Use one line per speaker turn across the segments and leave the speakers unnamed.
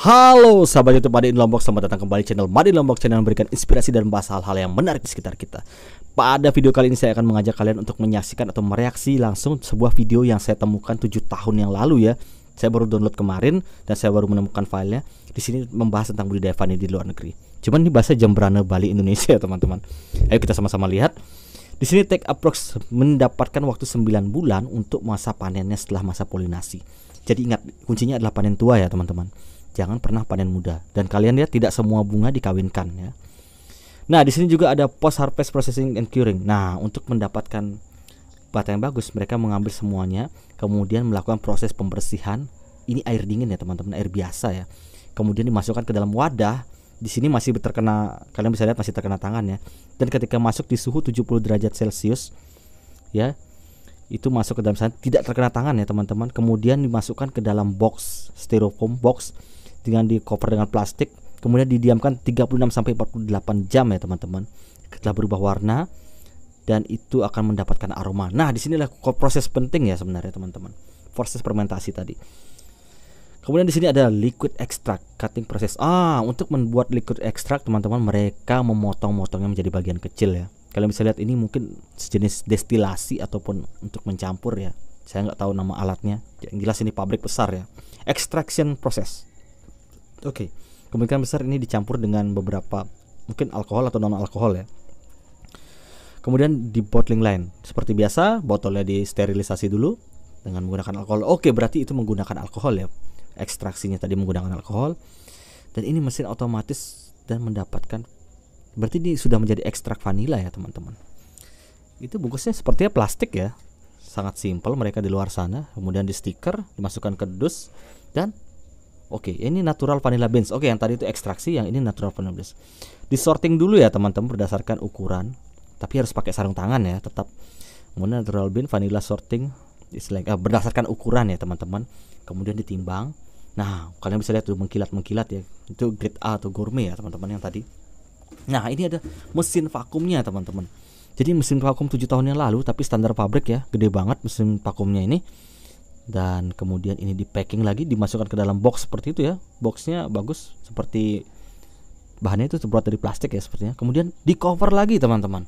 Halo sahabat YouTube Made in Lombok, selamat datang kembali channel Made in Lombok, channel yang memberikan inspirasi dan membahas hal-hal yang menarik di sekitar kita. Pada video kali ini saya akan mengajak kalian untuk menyaksikan atau mereaksi langsung sebuah video yang saya temukan 7 tahun yang lalu ya. Saya baru download kemarin dan saya baru menemukan filenya. Di sini membahas tentang budidaya vanili di luar negeri. Cuman ini bahasa Jembrana Bali Indonesia ya teman-teman. Ayo kita sama-sama lihat. Di sini take approx mendapatkan waktu 9 bulan untuk masa panennya setelah masa polinasi. Jadi ingat, kuncinya adalah panen tua ya teman-teman. Jangan pernah panen muda. Dan kalian lihat tidak semua bunga dikawinkan ya. Nah, di sini juga ada post harvest processing and curing. Nah, untuk mendapatkan bata yang bagus, mereka mengambil semuanya, kemudian melakukan proses pembersihan. Ini air dingin ya teman-teman, air biasa ya. Kemudian dimasukkan ke dalam wadah. Di sini masih terkena, kalian bisa lihat masih terkena tangan ya. Dan ketika masuk di suhu 70 derajat Celcius ya, itu masuk ke dalam sana, tidak terkena tangan ya teman-teman. Kemudian dimasukkan ke dalam box, styrofoam box, dengan di cover dengan plastik, kemudian didiamkan 36 sampai 48 jam ya teman-teman. Setelah berubah warna dan itu akan mendapatkan aroma. Nah, disinilah proses penting ya sebenarnya teman-teman. Proses fermentasi tadi. Kemudian di sini ada liquid extract cutting proses. Untuk membuat liquid extract teman-teman, mereka memotong-motongnya menjadi bagian kecil ya. Kalian bisa lihat ini mungkin sejenis destilasi ataupun untuk mencampur ya. Saya nggak tahu nama alatnya. Yang jelas ini pabrik besar ya. Extraction process. Oke, kemungkinan besar ini dicampur dengan beberapa mungkin alkohol atau non alkohol ya. Kemudian di bottling line seperti biasa, botolnya disterilisasi dulu dengan menggunakan alkohol. Oke, berarti itu menggunakan alkohol ya. Ekstraksinya tadi menggunakan alkohol. Dan ini mesin otomatis dan mendapatkan, berarti ini sudah menjadi ekstrak vanila ya teman-teman. Itu bungkusnya sepertinya plastik ya. Sangat simpel mereka di luar sana. Kemudian di stiker, dimasukkan ke dus dan oke, ini natural vanilla beans. Oke, yang tadi itu ekstraksi, yang ini natural vanilla beans. Disorting dulu ya teman-teman berdasarkan ukuran. Tapi harus pakai sarung tangan ya, tetap. Kemudian natural bean vanilla sorting berdasarkan ukuran ya teman-teman. Kemudian ditimbang. Nah, kalian bisa lihat tuh mengkilat-mengkilat ya. Itu grade A atau gourmet ya teman-teman yang tadi. Nah, ini ada mesin vakumnya teman-teman. Jadi mesin vakum 7 tahun yang lalu, tapi standar pabrik ya, gede banget mesin vakumnya ini. Dan kemudian ini di packing lagi, dimasukkan ke dalam box seperti itu ya. Boxnya bagus, seperti bahannya itu terbuat dari plastik ya sepertinya. Kemudian di cover lagi teman-teman.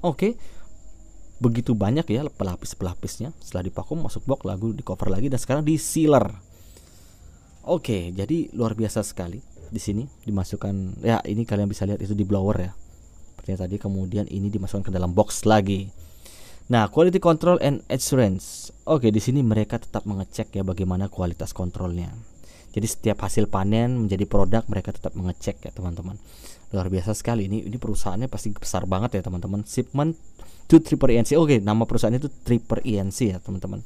Oke, begitu banyak ya pelapis-pelapisnya. Setelah divakum masuk box, lalu di cover lagi, dan sekarang di sealer. Oke, jadi luar biasa sekali. Di sini dimasukkan ya, ini kalian bisa lihat itu di blower ya seperti tadi. Kemudian ini dimasukkan ke dalam box lagi. Nah, quality control and assurance. Oke, di sini mereka tetap mengecek ya bagaimana kualitas kontrolnya. Jadi setiap hasil panen menjadi produk, mereka tetap mengecek ya teman-teman. Luar biasa sekali. Ini perusahaannya pasti besar banget ya teman-teman. Shipment to Triple ENC. Oke, nama perusahaannya itu Triple ENC ya teman-teman.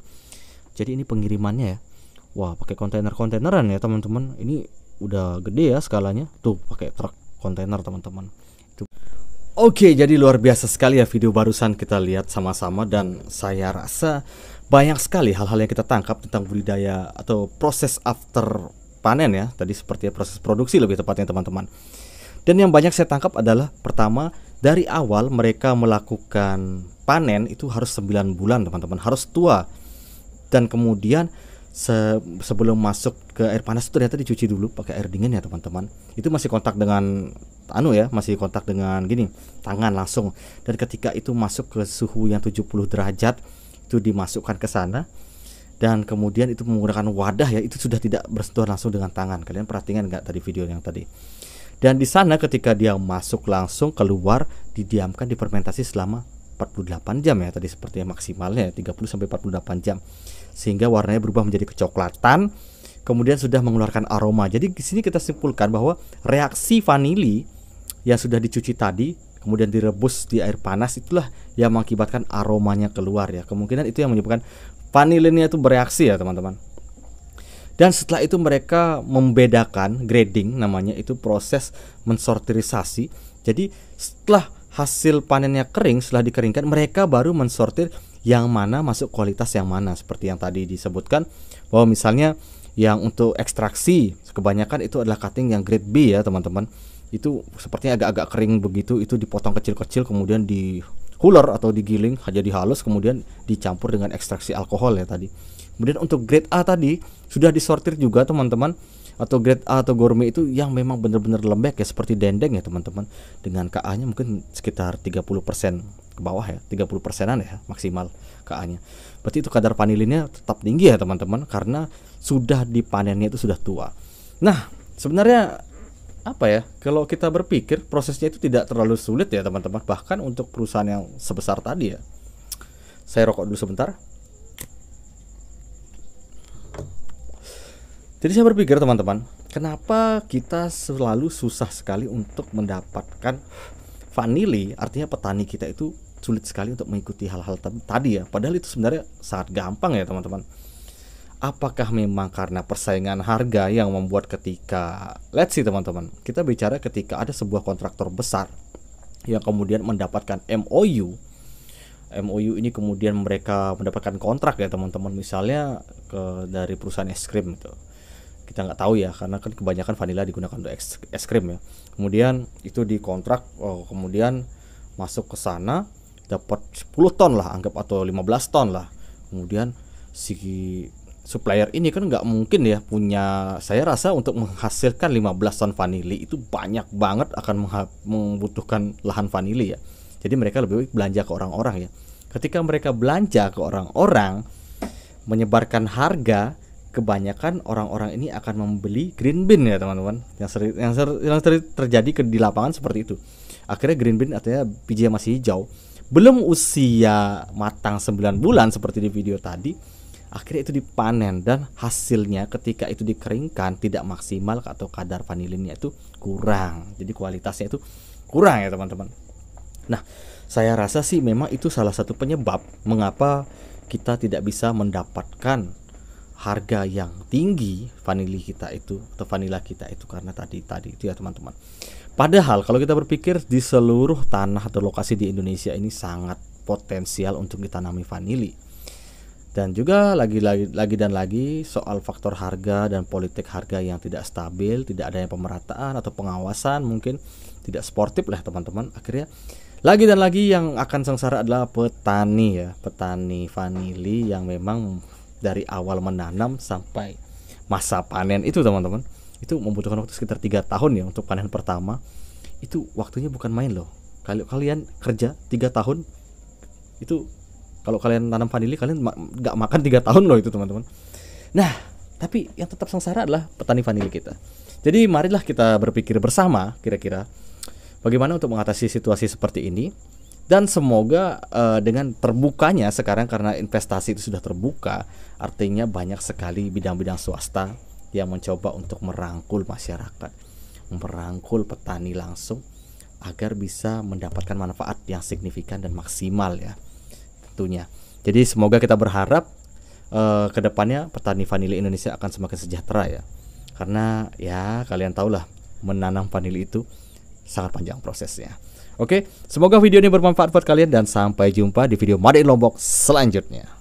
Jadi ini pengirimannya ya. Wah, pakai kontainer-kontaineran ya teman-teman. Ini udah gede ya skalanya. Tuh, pakai truk kontainer teman-teman. Oke, jadi luar biasa sekali ya video barusan kita lihat sama-sama, dan saya rasa banyak sekali hal-hal yang kita tangkap tentang budidaya atau proses after panen ya. Tadi seperti proses produksi lebih tepatnya teman-teman. Dan yang banyak saya tangkap adalah pertama, dari awal mereka melakukan panen itu harus 9 bulan teman-teman, harus tua. Dan kemudian sebelum masuk ke air panas itu ternyata dicuci dulu pakai air dingin ya teman-teman. Itu masih kontak dengan masih kontak dengan gini, tangan langsung. Dan ketika itu masuk ke suhu yang 70 derajat itu dimasukkan ke sana. Dan kemudian itu menggunakan wadah ya, itu sudah tidak bersentuhan langsung dengan tangan. Kalian perhatikan nggak tadi video yang tadi? Dan di sana ketika dia masuk langsung keluar, didiamkan difermentasi selama 48 jam ya tadi sepertinya maksimalnya 30 sampai 48 jam. Sehingga warnanya berubah menjadi kecoklatan, kemudian sudah mengeluarkan aroma. Jadi di sini kita simpulkan bahwa reaksi vanili yang sudah dicuci tadi kemudian direbus di air panas itulah yang mengakibatkan aromanya keluar ya. Kemungkinan itu yang menyebabkan vanilinnya itu bereaksi ya teman-teman. Dan setelah itu mereka membedakan, grading namanya, itu proses mensortirisasi. Jadi setelah hasil panennya kering, setelah dikeringkan, mereka baru mensortir yang mana masuk kualitas yang mana. Seperti yang tadi disebutkan bahwa misalnya yang untuk ekstraksi kebanyakan itu adalah cutting yang grade B ya teman-teman. Itu sepertinya agak-agak kering begitu, itu dipotong kecil-kecil kemudian di huler atau digiling jadi halus, kemudian dicampur dengan ekstraksi alkohol ya tadi. Kemudian untuk grade A tadi sudah disortir juga teman-teman. atau grade A atau gourmet itu yang memang benar-benar lembek ya, seperti dendeng ya teman-teman, dengan KA-nya mungkin sekitar 30% ke bawah ya, 30%-an ya maksimal KA-nya. Berarti itu kadar vanilinnya tetap tinggi ya teman-teman, karena sudah dipanennya itu sudah tua. Nah, sebenarnya apa ya, kalau kita berpikir prosesnya itu tidak terlalu sulit ya teman-teman, bahkan untuk perusahaan yang sebesar tadi ya. Saya rokok dulu sebentar. Jadi saya berpikir teman-teman, kenapa kita selalu susah sekali untuk mendapatkan vanili? Artinya petani kita itu sulit sekali untuk mengikuti hal-hal tadi ya. Padahal itu sebenarnya sangat gampang ya teman-teman. Apakah memang karena persaingan harga yang membuat ketika, let's see teman-teman, kita bicara ketika ada sebuah kontraktor besar yang kemudian mendapatkan MOU ini, kemudian mereka mendapatkan kontrak ya teman-teman, misalnya dari perusahaan es krim itu. Kita nggak tahu ya, karena kan kebanyakan vanila digunakan untuk es krim ya. Kemudian itu dikontrak, kemudian masuk ke sana dapat 10 ton lah anggap, atau 15 ton lah. Kemudian si supplier ini kan nggak mungkin ya punya, saya rasa untuk menghasilkan 15 ton vanili itu banyak banget, akan membutuhkan lahan vanili ya. Jadi mereka lebih baik belanja ke orang-orang ya. Ketika mereka belanja ke orang-orang, menyebarkan harga, kebanyakan orang-orang ini akan membeli green bean ya teman-teman. Yang sering terjadi di lapangan seperti itu. Akhirnya green bean artinya biji yang masih hijau, belum usia matang 9 bulan seperti di video tadi, akhirnya itu dipanen, dan hasilnya ketika itu dikeringkan tidak maksimal atau kadar vanilinnya itu kurang. Jadi kualitasnya itu kurang ya teman-teman. Nah, saya rasa sih memang itu salah satu penyebab mengapa kita tidak bisa mendapatkan harga yang tinggi vanili kita itu atau vanila kita itu, karena tadi itu ya teman-teman. Padahal kalau kita berpikir di seluruh tanah atau lokasi di Indonesia ini sangat potensial untuk ditanami vanili. Dan juga lagi soal faktor harga dan politik harga yang tidak stabil, tidak adanya pemerataan atau pengawasan, mungkin tidak sportif lah teman-teman. Akhirnya lagi yang akan sengsara adalah petani ya, petani vanili yang memang dari awal menanam sampai masa panen itu teman-teman, itu membutuhkan waktu sekitar 3 tahun ya untuk panen pertama. Itu waktunya bukan main loh. Kalau kalian kerja 3 tahun itu, kalau kalian tanam vanili kalian nggak makan 3 tahun loh itu teman-teman. Nah, tapi yang tetap sengsara adalah petani vanili kita. Jadi marilah kita berpikir bersama kira-kira bagaimana untuk mengatasi situasi seperti ini. Dan semoga dengan terbukanya sekarang, karena investasi itu sudah terbuka, artinya banyak sekali bidang-bidang swasta yang mencoba untuk merangkul masyarakat, merangkul petani langsung agar bisa mendapatkan manfaat yang signifikan dan maksimal ya tentunya. Jadi semoga kita berharap kedepannya petani vanili Indonesia akan semakin sejahtera ya, karena ya kalian tahulah menanam vanili itu sangat panjang prosesnya. Oke, semoga video ini bermanfaat buat kalian, dan sampai jumpa di video Made in Lombok selanjutnya.